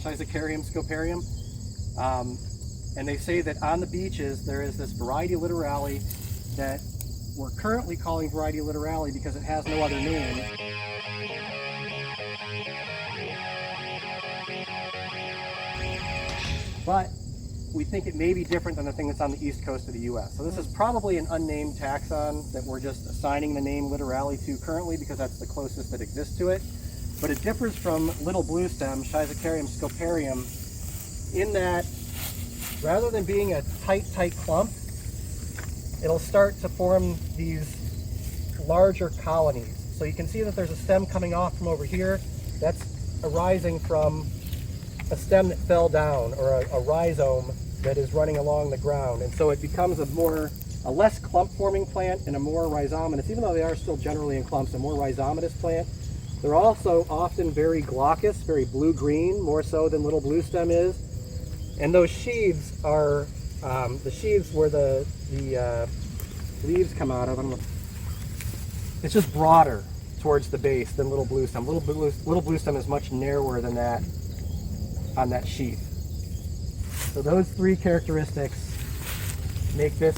Schizachyrium, Scoparium. And they say that on the beaches there is this variety littorale that we're currently calling variety littorale because it has no other name. But we think it may be different than the thing that's on the east coast of the U.S. So this is probably an unnamed taxon that we're just assigning the name littorale to currently because that's the closest that exists to it. But it differs from little bluestem, Schizachyrium scoparium, in that rather than being a tight clump, it'll start to form these larger colonies. So you can see that there's a stem coming off from over here. That's arising from a stem that fell down, or a rhizome that is running along the ground. And so it becomes a less clump forming plant and a more rhizomatous, even though they are still generally in clumps, a more rhizomatous plant. They're also often very glaucous, very blue-green, more so than little bluestem is. And those sheaths are the sheaths where the leaves come out of. It's just broader towards the base than little bluestem. Little bluestem is much narrower than that on that sheath. So those three characteristics make this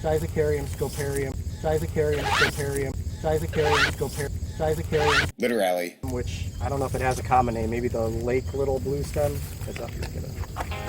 Schizachyrium scoparium, Schizachyrium scoparium, Schizachyrium scoparium, Schizachyrium littorale, which I don't know if it has a common name, maybe the lake little bluestem. It's up here.